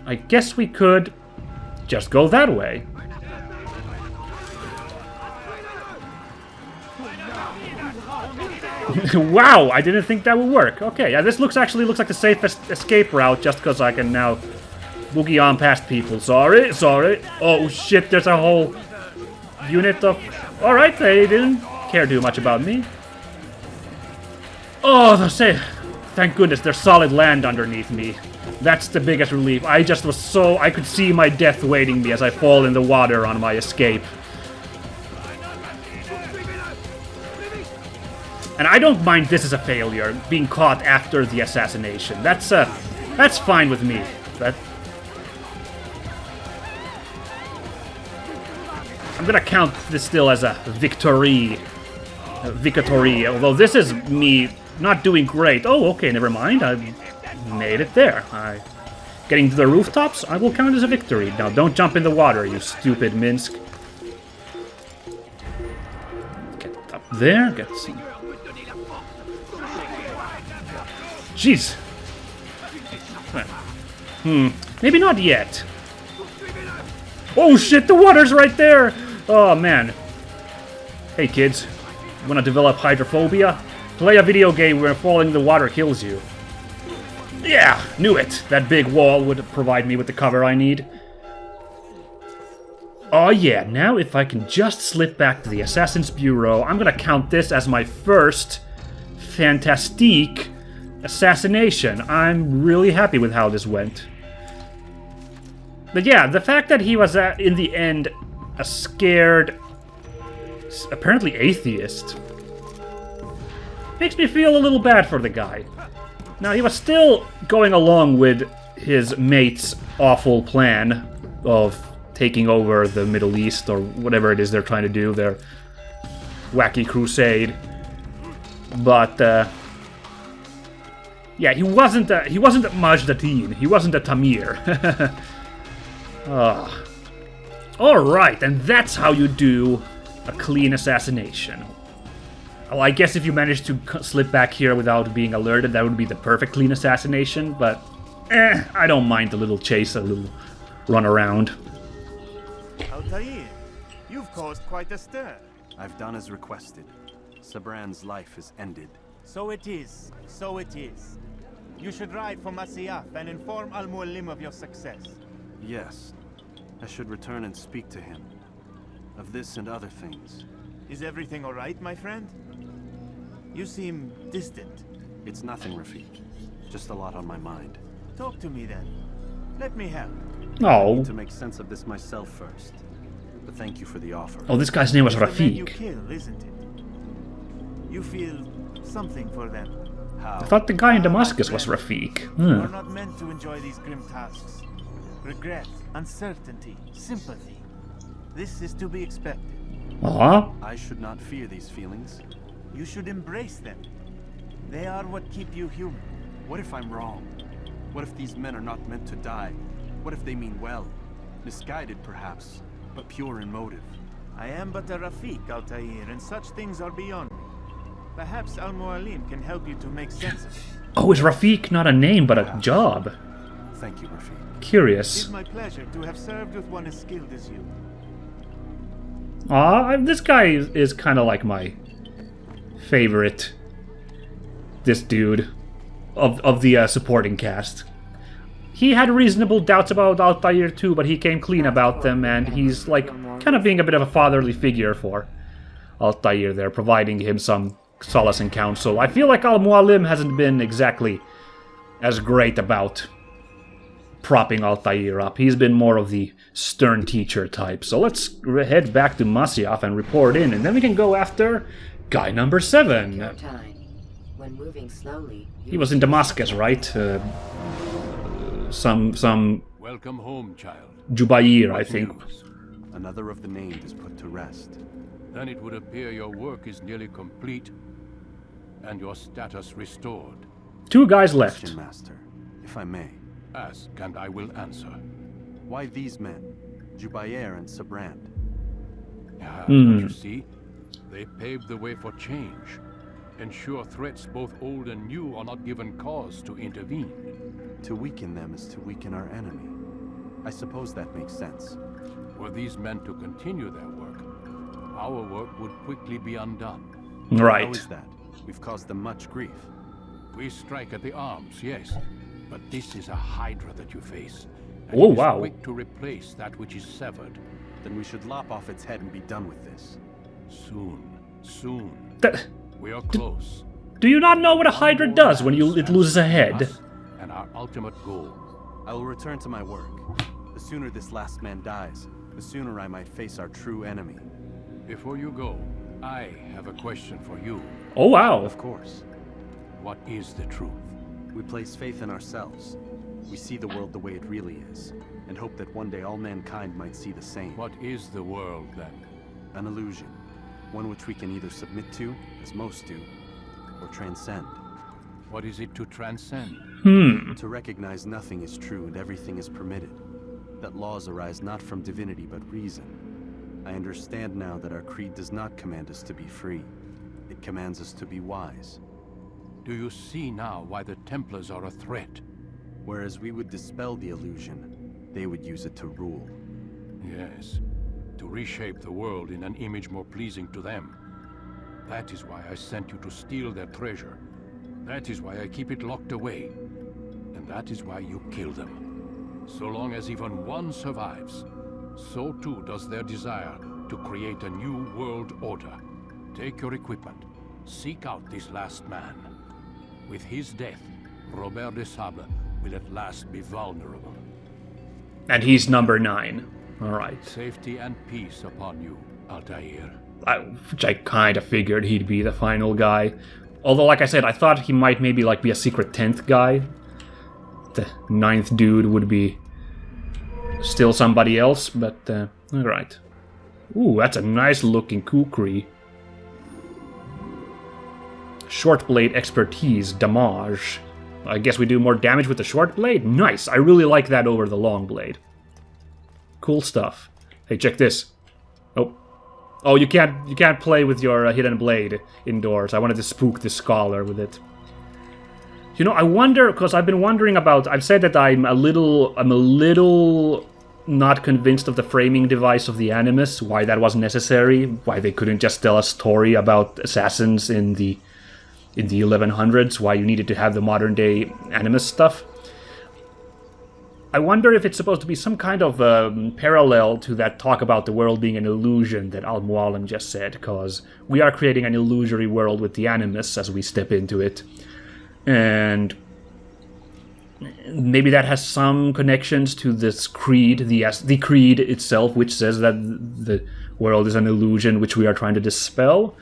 I guess we could just go that way. Wow, I didn't think that would work. Okay, yeah, this actually looks like the safest escape route just because I can now boogie on past people. Sorry. Oh shit, there's a whole unit of... Alright, they didn't care too much about me. Oh, thank goodness there's solid land underneath me. That's the biggest relief. I could see my death waiting me as I fall in the water on my escape. And I don't mind this as a failure, being caught after the assassination. That's fine with me. I'm gonna count this still as a victory. Although this is me not doing great. Oh, okay, never mind. I made it there. Getting to the rooftops, I will count as a victory. Now, don't jump in the water, you stupid Minsk. Get up there, get some... Jeez. Maybe not yet. Oh shit, the water's right there! Oh man. Hey kids, wanna develop hydrophobia? Play a video game where falling in the water kills you. Yeah, knew it. That big wall would provide me with the cover I need. Oh yeah, now if I can just slip back to the Assassin's Bureau, I'm gonna count this as my first fantastique assassination. I'm really happy with how this went. But yeah, the fact that he was, in the end, a scared, apparently atheist, makes me feel a little bad for the guy. Now, he was still going along with his mate's awful plan of taking over the Middle East, or whatever it is they're trying to do, their wacky crusade. But, yeah, he wasn't Majdatin. He wasn't a Tamir. Alright, and that's how you do a clean assassination. Well, I guess if you manage to slip back here without being alerted, that would be the perfect clean assassination, but I don't mind a little chase, a little run around. Altaïr, you've caused quite a stir. I've done as requested. Sibrand's life is ended. So it is. You should ride for Masyaf and inform Al-Mualim of your success. Yes. I should return and speak to him. Of this and other things. Is everything all right, my friend? You seem distant. It's nothing, Rafik. Just a lot on my mind. Talk to me then. Let me help. I need to make sense of this myself first. But thank you for the offer. Oh, this guy's name was It's the men you Rafik. kill, isn't it? You feel something for them. How? I thought the guy in Damascus was Rafik. You are not meant to enjoy these grim tasks. Regret, uncertainty, sympathy. This is to be expected. I should not fear these feelings. You should embrace them. They are what keep you human. What if I'm wrong? What if these men are not meant to die? What if they mean well? Misguided, perhaps, but pure in motive. I am but a Rafik, Altaïr, and such things are beyond me. Perhaps Al-Mualim can help you to make sense of it. Oh, is Rafik not a name, but a job? Thank you, Rafik. Curious. It is my pleasure to have served with one as skilled as you. This guy is kind of like my favorite. This dude of the supporting cast. He had reasonable doubts about Altaïr too, but he came clean about them, and he's like kind of being a bit of a fatherly figure for Altaïr there, providing him some solace and counsel. I feel like Al-Mualim hasn't been exactly as great about propping Altaïr up. He's been more of the stern teacher type. So let's head back to Masyaf and report in, and then we can go after guy number 7. When moving slowly, he was in Damascus, right? Some Welcome home, child. Jubair, I think. Another of the named is put to rest. Then it would appear your work is nearly complete and your status restored. 2 guys left. Question, Master, if I may. Ask and I will answer. Why these men, Jubair and Sibrand? Don't you see? They paved the way for change. Ensure threats both old and new are not given cause to intervene. To weaken them is to weaken our enemy. I suppose that makes sense. Were these men to continue their work, our work would quickly be undone. How Right. is that? We've caused them much grief. We strike at the arms, yes, but this is a hydra that you face. And Oh, it is wow. quick to replace that which is severed. Then we should lop off its head and be done with this. Soon. Th- We are close. Do you not know what a Hydra does when it loses a head? Us and our ultimate goal. I will return to my work. The sooner this last man dies, the sooner I might face our true enemy. Before you go, I have a question for you. Oh, wow. Of course. What is the truth? We place faith in ourselves. We see the world the way it really is, and hope that one day all mankind might see the same. What is the world, then? An illusion. One which we can either submit to, as most do, or transcend. What is it to transcend? To recognize nothing is true and everything is permitted. That laws arise not from divinity but reason. I understand now that our creed does not command us to be free. It commands us to be wise. Do you see now why the Templars are a threat? Whereas we would dispel the illusion, they would use it to rule. Yes, to reshape the world in an image more pleasing to them. That is why I sent you to steal their treasure. That is why I keep it locked away. And that is why you kill them. So long as even one survives, so too does their desire to create a new world order. Take your equipment. Seek out this last man. With his death, Robert de Sable will at last be vulnerable. And he's number 9. Alright. Safety and peace upon you, Altaïr. Which I kind of figured he'd be the final guy. Although, like I said, I thought he might maybe be a secret 10th guy. The 9th dude would be still somebody else, but alright. Ooh, that's a nice looking kukri. Short blade expertise, damage. I guess we do more damage with the short blade? Nice, I really like that over the long blade. Cool stuff. Hey, check this. Oh, you can't play with your hidden blade indoors. I wanted to spook the scholar with it. You know, I wonder, because I've been wondering about. I've said that I'm a little not convinced of the framing device of the Animus. Why that was necessary? Why they couldn't just tell a story about assassins in the 1100s? Why you needed to have the modern day Animus stuff? I wonder if it's supposed to be some kind of parallel to that talk about the world being an illusion that Al-Mualim just said, because we are creating an illusory world with the Animus as we step into it. And maybe that has some connections to this creed, the creed itself, which says that the world is an illusion which we are trying to dispel.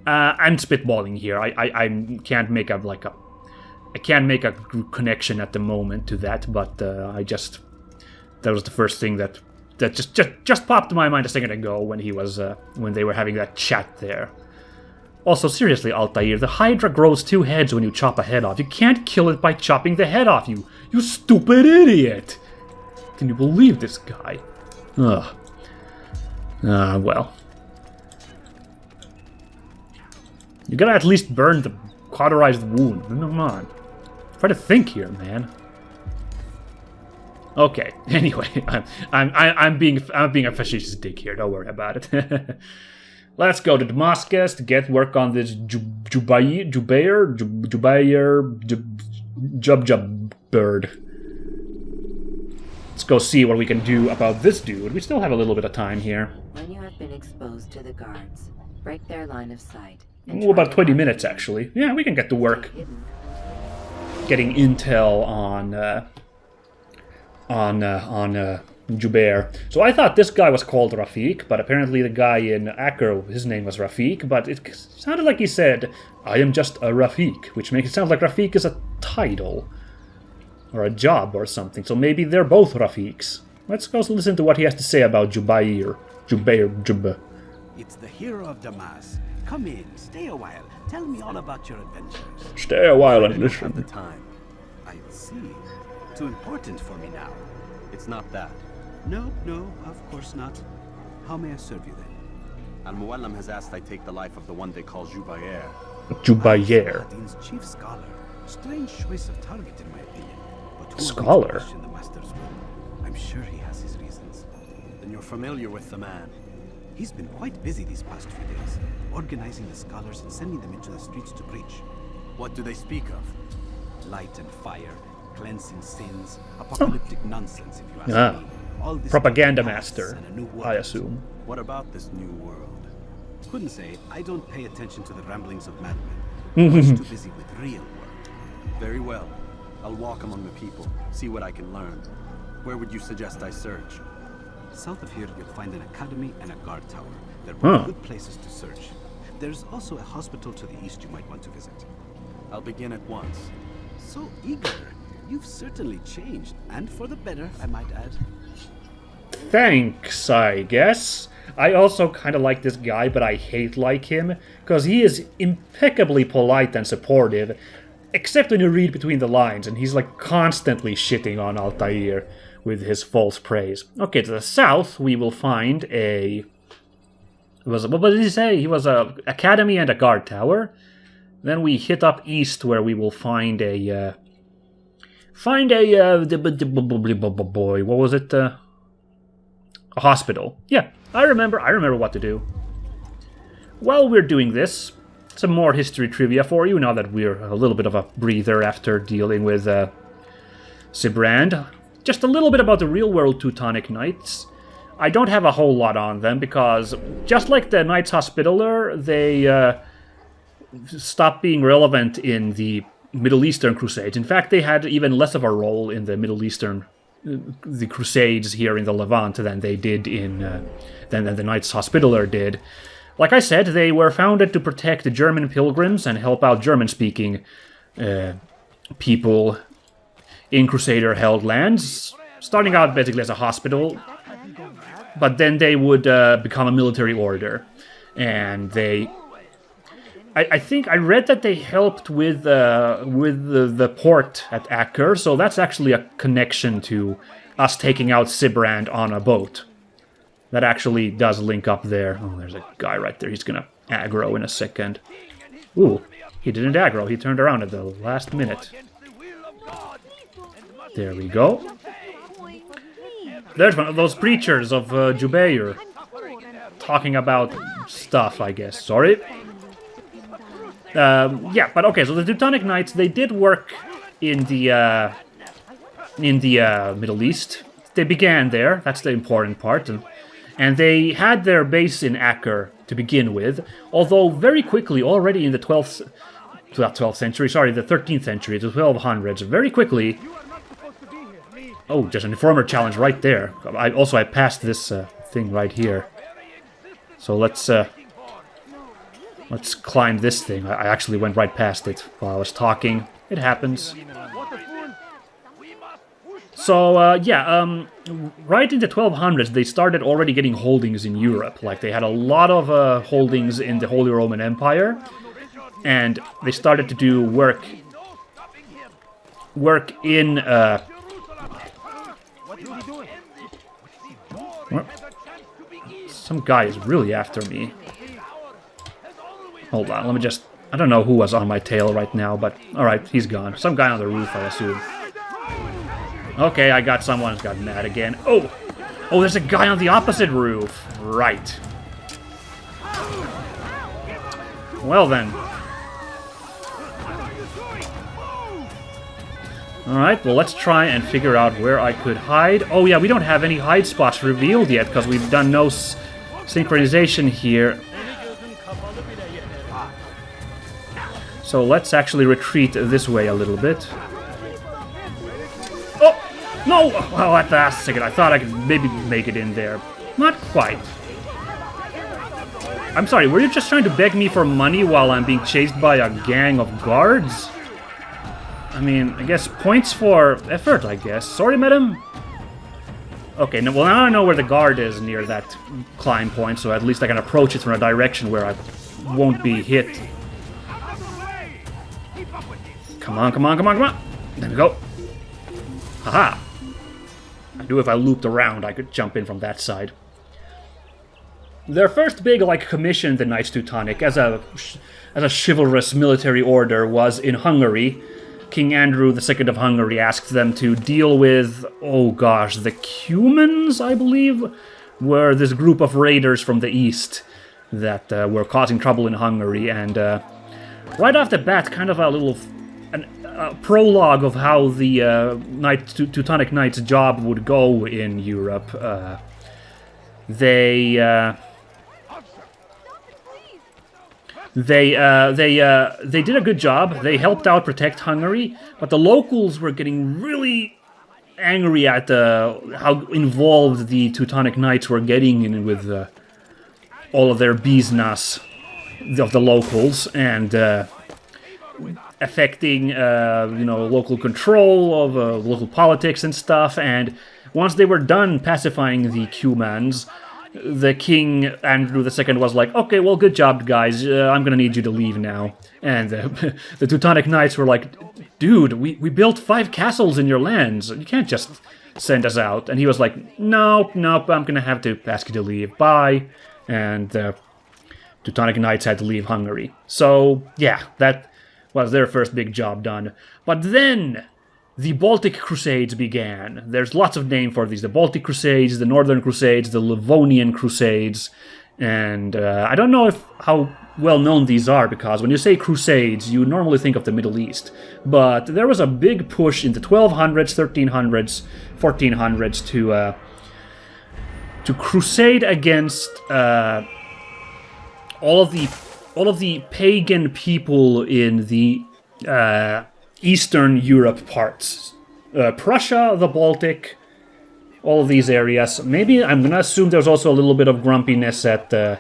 I'm spitballing here. I can't make I can't make a connection at the moment to that, but that was the first thing that just popped in my mind a second ago when they were having that chat there. Also, seriously, Altaïr, the Hydra grows 2 heads when you chop a head off. You can't kill it by chopping the head off, you stupid idiot! Can you believe this guy? Ugh. Well. You gotta at least burn the cauterized wound. Come on. Try to think here, man. Okay. Anyway, I'm being a facetious dick here. Don't worry about it. Let's go to Damascus to get work on this Jubair bird. Let's go see what we can do about this dude. We still have a little bit of time here. When you have been exposed to the guards, break their line of sight. and Well, about try 20 to minutes, hide actually. Yeah, we can get to work hidden. getting intel on Jubair. So I thought this guy was called Rafik, but apparently the guy in Aker, his name was Rafik, but it sounded like he said, I am just a Rafik, which makes it sound like Rafik is a title, or a job or something, so maybe they're both Rafiks. Let's go listen to what he has to say about Jubair. Jubair. It's the hero of Damascus. Come in, stay a while. Tell me all about your adventures. Stay a while I and don't have the listen. time. I see. Too important for me now. It's not that. No, of course not. How may I serve you then? Al-Mualim has asked I take the life of the one they call Jubair. Jubair. Saladin's chief scholar. Strange choice of target in my opinion. But who Scholar? would question the master's will? I'm sure sure he has his reasons. Then you're familiar with the man. He's been quite busy these past few days, organizing the scholars and sending them into the streets to preach. What do they speak of? Light and fire, cleansing sins, apocalyptic nonsense, if you ask Ah. me. All this Propaganda about paths master, and a new world. I assume. What about this new world? Couldn't say. I don't pay attention to the ramblings of madmen. Much too busy with real work. Very well. I'll walk among the people, see what I can learn. Where would you suggest I search? South of here, you'll find an academy and a guard tower. They're Huh. both good places to search. There's also a hospital to the east you might want to visit. I'll begin at once. So eager. You've certainly changed, and for the better, I might add. Thanks, I guess. I also kind of like this guy, but I hate like him, because he is impeccably polite and supportive, except when you read between the lines, and he's like constantly shitting on Altaïr with his false praise. Okay, to the south, we will find what did he say? He was a academy and a guard tower. Then we hit up east, where we will find what was it? A hospital. Yeah, I remember what to do. While we're doing this, some more history trivia for you, now that we're a little bit of a breather after dealing with Sibrand. Just a little bit about the real-world Teutonic Knights. I don't have a whole lot on them, because just like the Knights Hospitaller, they stopped being relevant in the Middle Eastern Crusades. In fact, they had even less of a role in the Middle Eastern the Crusades here in the Levant than they did than the Knights Hospitaller did. Like I said, they were founded to protect the German pilgrims and help out German-speaking people in Crusader-held lands, starting out basically as a hospital, but then they would become a military order, and I think I read that they helped with the port at Acre, so that's actually a connection to us taking out Sibrand on a boat. That actually does link up there. Oh, there's a guy right there. He's gonna aggro in a second. Ooh, he didn't aggro. He turned around at the last minute. There we go. There's one of those preachers of Jubair talking about stuff, I guess. Sorry. Yeah, but okay, so the Teutonic Knights, they did work in the Middle East. They began there, that's the important part, and they had their base in Acre to begin with, although very quickly, already in the 13th century, the 1200s, very quickly... Oh, just an informer challenge right there. I passed this thing right here. So let's climb this thing. I actually went right past it while I was talking. It happens. So, right in the 1200s, they started already getting holdings in Europe. Like, they had a lot of holdings in the Holy Roman Empire. And they started to do work in... Some guy is really after me. Hold on, let me just... I don't know who was on my tail right now, but... Alright, he's gone. Some guy on the roof, I assume. Okay, I got someone who's got mad again. Oh! Oh, there's a guy on the opposite roof. Right. Well then. Alright, well let's try and figure out where I could hide. Oh yeah, we don't have any hide spots revealed yet, because we've done no synchronization here. So let's actually retreat this way a little bit. Oh! No! Oh, at the last second, I thought I could maybe make it in there. Not quite. I'm sorry, were you just trying to beg me for money while I'm being chased by a gang of guards? I mean, I guess points for effort, I guess. Sorry, madam? Okay, well now I know where the guard is near that climb point, so at least I can approach it from a direction where I won't be hit. Come on, come on, come on, come on! There we go. Haha! I knew if I looped around, I could jump in from that side. Their first big, commission, the Knights Teutonic, as a chivalrous military order, was in Hungary, King Andrew II of Hungary asked them to deal with, oh gosh, the Cumans, I believe, were this group of raiders from the east that were causing trouble in Hungary, and right off the bat, kind of a little prologue of how the Teutonic Knights' job would go in Europe. They did a good job. They helped out protect Hungary, but the locals were getting really angry at how involved the Teutonic Knights were getting in with all of their business of the locals, and affecting local control of local politics and stuff. And once they were done pacifying the Cumans, the King Andrew II was like, okay, well, good job, guys. I'm gonna need you to leave now. And the Teutonic Knights were like, dude, we built 5 castles in your lands. You can't just send us out. And he was like, nope, I'm gonna have to ask you to leave. Bye. And the Teutonic Knights had to leave Hungary. So, yeah, that was their first big job done. But then the Baltic Crusades began. There's lots of names for these. The Baltic Crusades, the Northern Crusades, the Livonian Crusades. And I don't know how well known these are, because when you say Crusades, you normally think of the Middle East. But there was a big push in the 1200s, 1300s, 1400s to crusade against all of the pagan people in the Eastern Europe parts. Prussia, the Baltic, all of these areas. Maybe, I'm going to assume there's also a little bit of grumpiness at the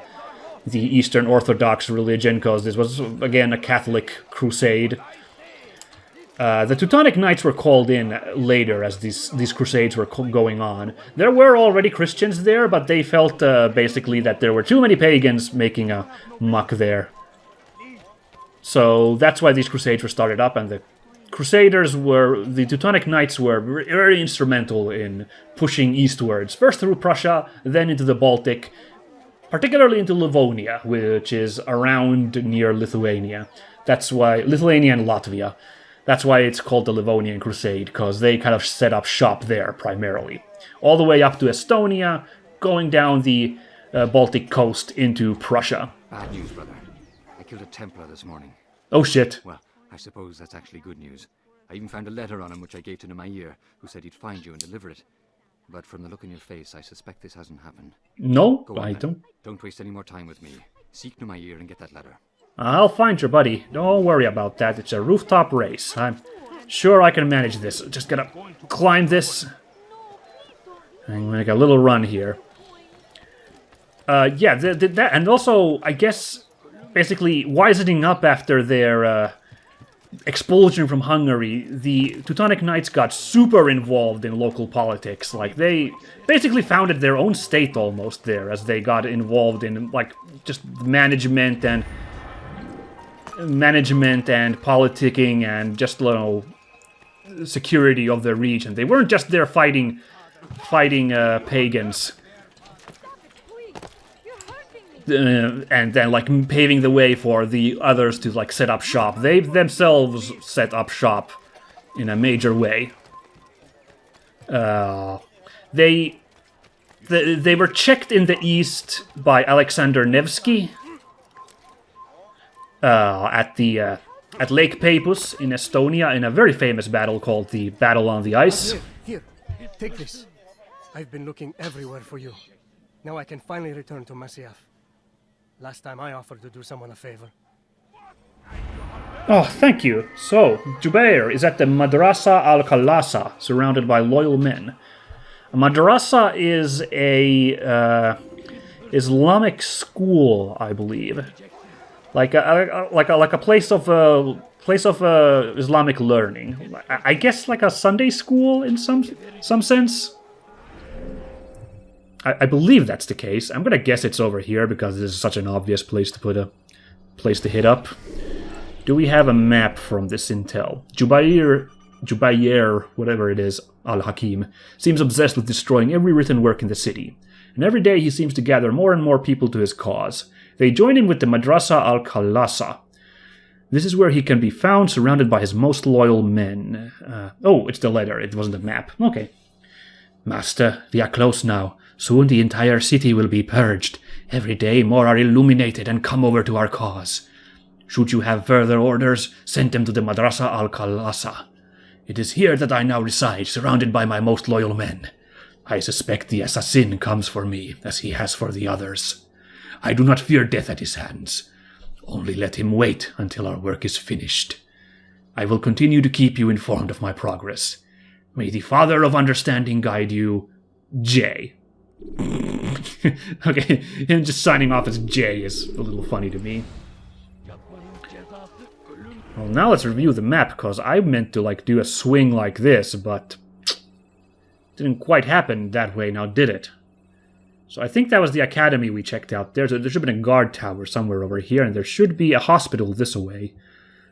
Eastern Orthodox religion, because this was, again, a Catholic crusade. The Teutonic Knights were called in later as these crusades were going on. There were already Christians there, but they felt basically that there were too many pagans making a muck there. So that's why these crusades were started up, and the Teutonic Knights were very instrumental in pushing eastwards, first through Prussia, then into the Baltic, particularly into Livonia, which is around near Lithuania. That's why Lithuania and Latvia. That's why it's called the Livonian Crusade, because they kind of set up shop there primarily. All the way up to Estonia, going down the Baltic coast into Prussia. Bad news, brother. I killed a Templar this morning. Oh shit. Well, I suppose that's actually good news. I even found a letter on him which I gave to Jubair, who said he'd find you and deliver it. But from the look on your face, I suspect this hasn't happened. No, Go on, I then. don't. Don't waste any more time with me. Seek Jubair and get that letter. I'll find your buddy. Don't worry about that. It's a rooftop race. I'm sure I can manage this. Just gotta climb this. I'm gonna make a little run here. Yeah, that, and also, I guess, basically, wisening up after their expulsion from Hungary, the Teutonic Knights got super involved in local politics. Like, they basically founded their own state almost there, as they got involved in, like, just management and politicking and just, you know, security of the region. They weren't just there fighting pagans. And then, like, paving the way for the others to, like, set up shop. They themselves set up shop in a major way. They were checked in the east by Alexander Nevsky at Lake Peipus in Estonia in a very famous battle called the Battle on the Ice. Here, take this. I've been looking everywhere for you. Now I can finally return to Masyaf. Last time I offered to do someone a favor. Oh, thank you. So, Jubair is at the Madrasa al-Khalasa, surrounded by loyal men. A madrasa is a Islamic school, I believe, like a place of Islamic learning. I guess like a Sunday school in some sense. I believe that's the case. I'm gonna guess it's over here because this is such an obvious place to put a place to hit up. Do we have a map from this intel? Jubair, whatever it is, al-Hakim, seems obsessed with destroying every written work in the city. And every day he seems to gather more and more people to his cause. They join him with the Madrasa al-Khalasa. This is where he can be found, surrounded by his most loyal men. Oh, it's the letter. It wasn't a map. Okay. Master, we are close now. Soon the entire city will be purged. Every day more are illuminated and come over to our cause. Should you have further orders, send them to the Madrasa al-Khalasa. It is here that I now reside, surrounded by my most loyal men. I suspect the assassin comes for me, as he has for the others. I do not fear death at his hands. Only let him wait until our work is finished. I will continue to keep you informed of my progress. May the Father of Understanding guide you, J. Okay, him just signing off as J is a little funny to me. Well, now let's review the map, because I meant to, do a swing like this, but didn't quite happen that way now, did it? So I think that was the academy we checked out there. So there should have been a guard tower somewhere over here, and there should be a hospital this way.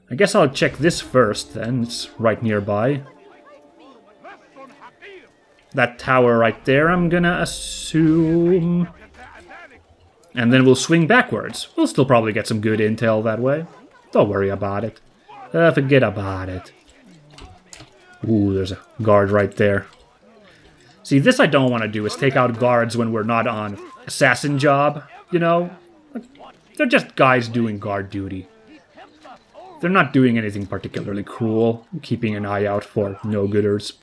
I guess I'll check this first, then. It's right nearby. That tower right there, I'm gonna assume. And then we'll swing backwards. We'll still probably get some good intel that way. Don't worry about it. Forget about it. Ooh, there's a guard right there. See, this I don't want to do is take out guards when we're not on assassin job, you know? They're just guys doing guard duty. They're not doing anything particularly cruel, keeping an eye out for no-gooders.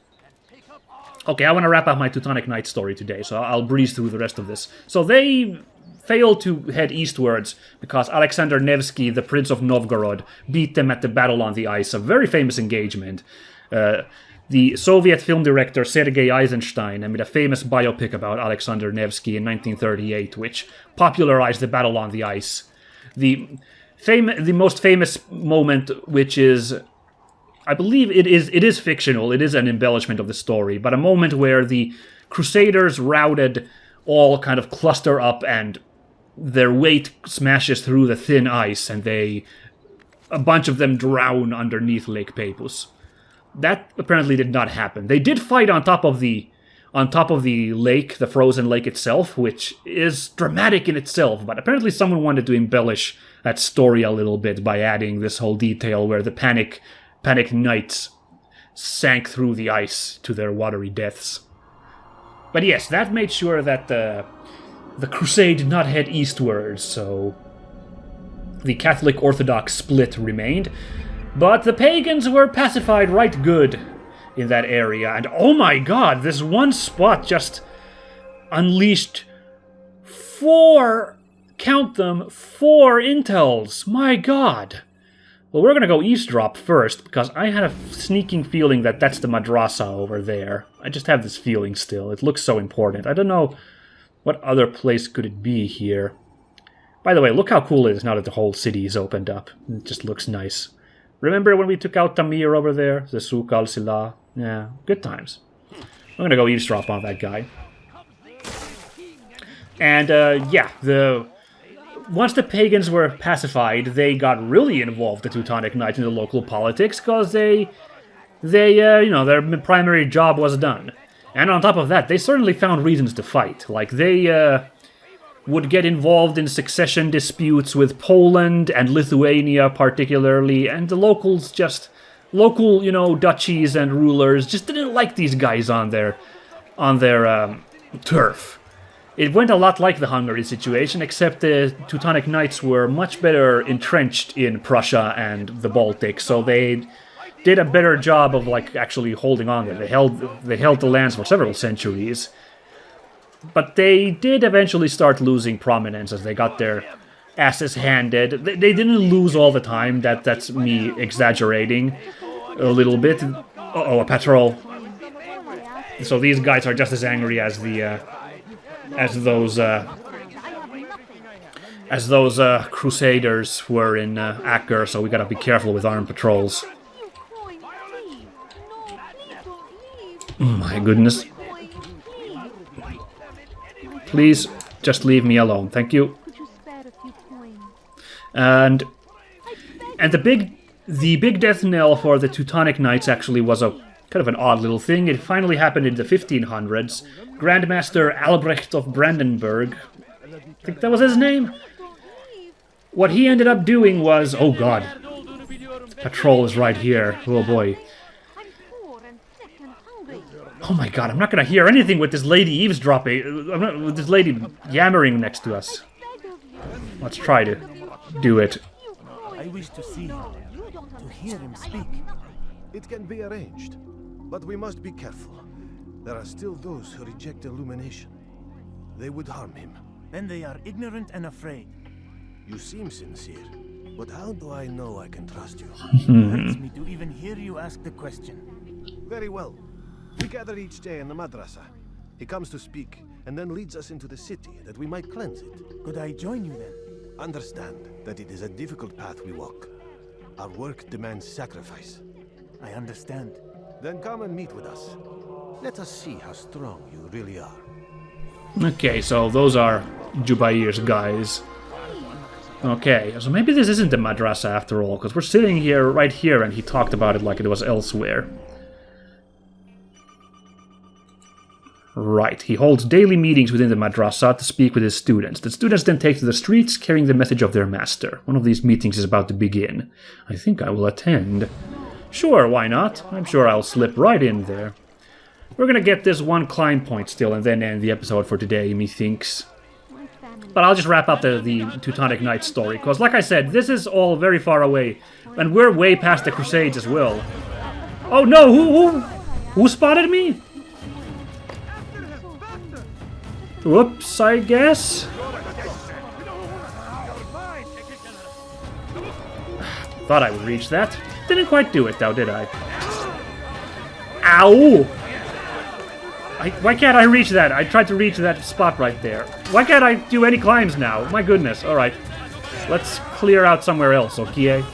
Okay, I want to wrap up my Teutonic Knight story today, so I'll breeze through the rest of this. So they failed to head eastwards because Alexander Nevsky, the Prince of Novgorod, beat them at the Battle on the Ice, a very famous engagement. The Soviet film director Sergei Eisenstein made a famous biopic about Alexander Nevsky in 1938, which popularized the Battle on the Ice. The most famous moment, which is, I believe it is fictional, it is an embellishment of the story, but a moment where the Crusaders routed all kind of cluster up and their weight smashes through the thin ice and a bunch of them drown underneath Lake Peipus. That apparently did not happen. They did fight on top of the lake, the frozen lake itself, which is dramatic in itself, but apparently someone wanted to embellish that story a little bit by adding this whole detail where the panic knights sank through the ice to their watery deaths. But yes, that made sure that the crusade did not head eastwards, so the Catholic Orthodox split remained. But the pagans were pacified right good in that area. And oh my god, this one spot just unleashed 4 intels. My god. Well, we're going to go eavesdrop first, because I had a sneaking feeling that that's the madrasa over there. I just have this feeling still. It looks so important. I don't know what other place could it be here. By the way, look how cool it is now that the whole city is opened up. It just looks nice. Remember when we took out Tamir over there? The Souk al-Silah? Yeah, good times. I'm going to go eavesdrop on that guy. And, yeah, once the pagans were pacified, they got really involved, the Teutonic Knights, in the local politics, because their primary job was done. And on top of that, they certainly found reasons to fight. Like, they would get involved in succession disputes with Poland and Lithuania particularly, and the local, duchies and rulers just didn't like these guys on their turf. It went a lot like the Hungary situation, except the Teutonic Knights were much better entrenched in Prussia and the Baltic, so they did a better job of actually holding on there. They held the lands for several centuries. But they did eventually start losing prominence as they got their asses handed. They didn't lose all the time. That's me exaggerating a little bit. Uh-oh, a patrol. So these guys are just as angry as those crusaders were in Acre. So we gotta be careful with armed patrols. Oh my goodness. Please, just leave me alone, thank you. And the big death knell for the Teutonic Knights actually was a kind of an odd little thing. It finally happened in the 1500s. Grandmaster Albrecht of Brandenburg, I think that was his name. What he ended up doing was, oh god, Patrol is right here. Oh boy. Oh my god, I'm not gonna hear anything with this lady eavesdropping. With this lady yammering next to us. Let's try to do it. I wish to see him, to hear him speak. It can be arranged, but we must be careful. There are still those who reject illumination. They would harm him. Then they are ignorant and afraid. You seem sincere, but how do I know I can trust you? Hurts me to even hear you ask the question. Very well. We gather each day in the madrasa. He comes to speak, and then leads us into the city, that we might cleanse it. Could I join you then? Understand that it is a difficult path we walk. Our work demands sacrifice. I understand. Then come and meet with us. Let us see how strong you really are. Okay, so those are Jubair's guys. Okay, so maybe this isn't the madrasa after all, because we're sitting here, right here, and he talked about it like it was elsewhere. Right, he holds daily meetings within the madrasa to speak with his students. The students then take to the streets, carrying the message of their master. One of these meetings is about to begin. I think I will attend. Sure, why not? I'm sure I'll slip right in there. We're gonna get this one climb point still, and then end the episode for today, methinks. But I'll just wrap up the Teutonic Knights story, because like I said, this is all very far away, and we're way past the Crusades as well. Oh no, who spotted me? Whoops, I guess. Thought I would reach that. Didn't quite do it though, did I? Ow! Why can't I reach that? I tried to reach that spot right there. Why can't I do any climbs now? My goodness. Alright. Let's clear out somewhere else, okay?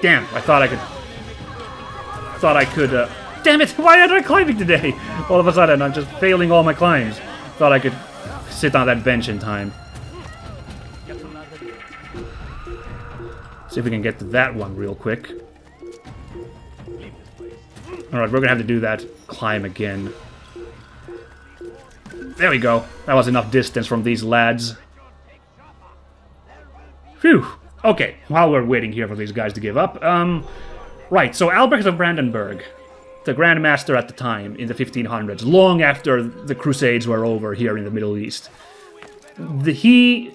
Damn, I thought I could... Damn it! Why aren't I climbing today? All of a sudden, I'm just failing all my climbs. Thought I could sit on that bench in time. See if we can get to that one real quick. Alright, we're gonna have to do that climb again. There we go. That was enough distance from these lads. Phew. Okay, while we're waiting here for these guys to give up. Right, so Albrecht of Brandenburg, the Grand Master at the time, in the 1500s, long after the Crusades were over here in the Middle East. He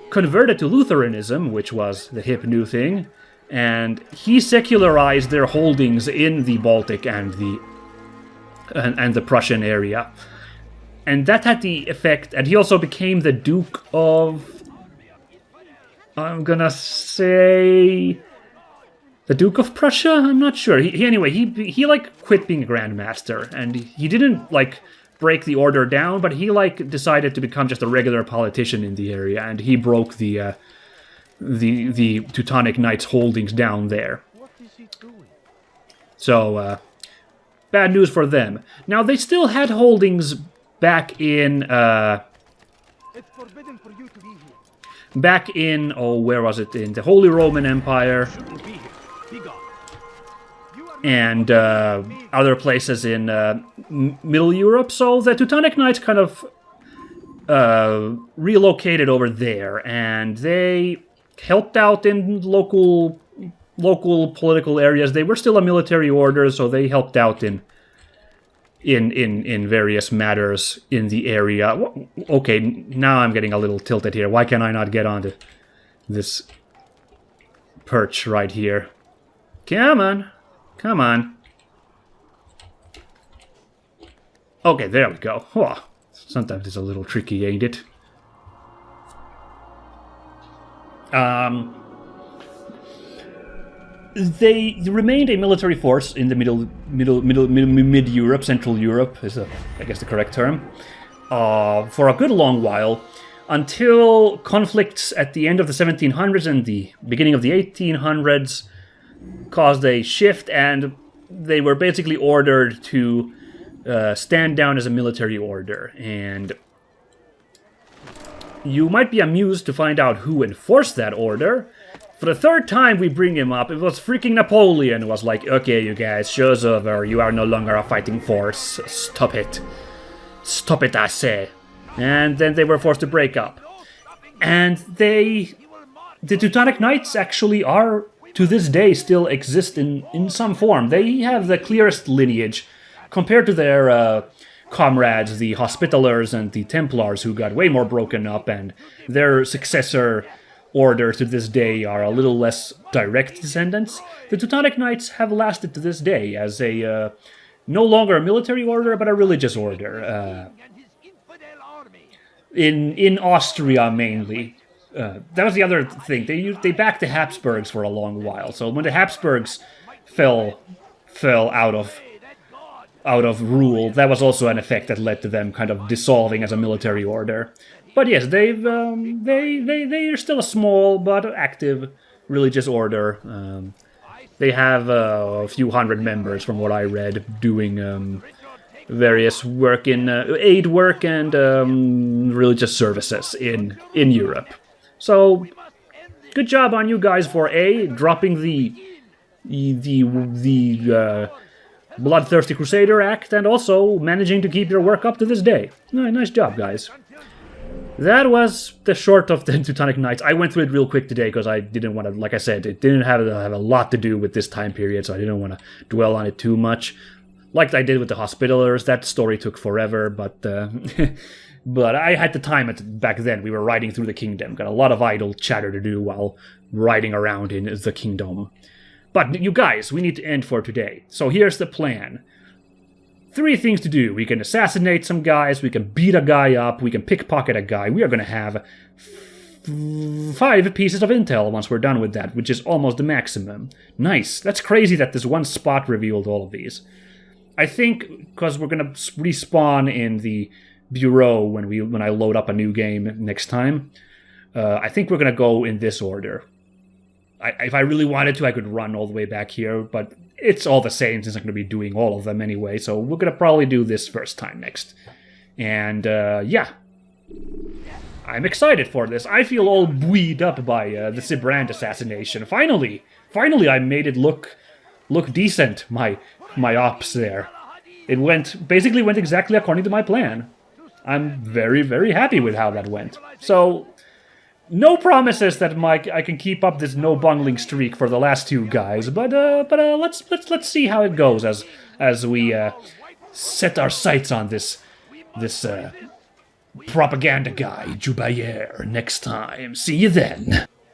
converted to Lutheranism, which was the hip new thing, and he secularized their holdings in the Baltic and the Prussian area. And that had the effect, and he also became the Duke of... I'm gonna say... The Duke of Prussia? I'm not sure. Anyway, he like quit being a Grand Master, and he didn't like break the order down, but he like decided to become just a regular politician in the area, and he broke the Teutonic Knights holdings down there. So, bad news for them. Now, they still had holdings back in, where was it? In the Holy Roman Empire. And other places in Middle Europe. So the Teutonic Knights kind of relocated over there, and they helped out in local political areas. They were still a military order, so they helped out in various matters in the area. Okay, now I'm getting a little tilted here. Why can I not get onto this perch right here? Come on. Come on. Okay, there we go. Oh, sometimes it's a little tricky, ain't it? They remained a military force in the mid-Europe, Central Europe is, I guess, the correct term, for a good long while, until conflicts at the end of the 1700s and the beginning of the 1800s caused a shift, and they were basically ordered to stand down as a military order. And you might be amused to find out who enforced that order. For the third time we bring him up, it was freaking Napoleon. It was like, okay, you guys, show's over. You are no longer a fighting force. Stop it. Stop it, I say. And then they were forced to break up. And they the Teutonic Knights actually are, to this day, still exist in some form. They have the clearest lineage compared to their comrades, the Hospitallers and the Templars, who got way more broken up, and their successor orders to this day are a little less direct descendants. The Teutonic Knights have lasted to this day as a no longer a military order, but a religious order. In Austria, mainly. That was the other thing. They backed the Habsburgs for a long while. So when the Habsburgs fell out of rule, that was also an effect that led to them kind of dissolving as a military order. But yes, they are still a small but active religious order. They have a few hundred members, from what I read, doing various work in aid work and religious services in Europe. So, good job on you guys for dropping the Bloodthirsty Crusader Act, and also managing to keep your work up to this day. Nice job, guys. That was the short of the Teutonic Knights. I went through it real quick today because I didn't want to, like I said, it didn't have a lot to do with this time period, so I didn't want to dwell on it too much. Like I did with the Hospitallers, that story took forever, but but I had the time back then. We were riding through the kingdom, got a lot of idle chatter to do while riding around in the kingdom. But you guys, we need to end for today. So here's the plan. 3 things to do. We can assassinate some guys, we can beat a guy up, we can pickpocket a guy. We are going to have 5 pieces of intel once we're done with that, which is almost the maximum. Nice. That's crazy that this one spot revealed all of these. I think because we're going to respawn in the bureau when I load up a new game next time, I think we're going to go in this order. If I really wanted to, I could run all the way back here, but it's all the same since I'm going to be doing all of them anyway, so we're going to probably do this first time next. And, yeah. I'm excited for this. I feel all buoyed up by the Sibrand assassination. Finally, I made it look decent, my ops there. It basically went exactly according to my plan. I'm very, very happy with how that went. So, no promises that I can keep up this no bungling streak for the last 2 guys, but let's see how it goes as we set our sights on this propaganda guy, Jubair, next time. See you then.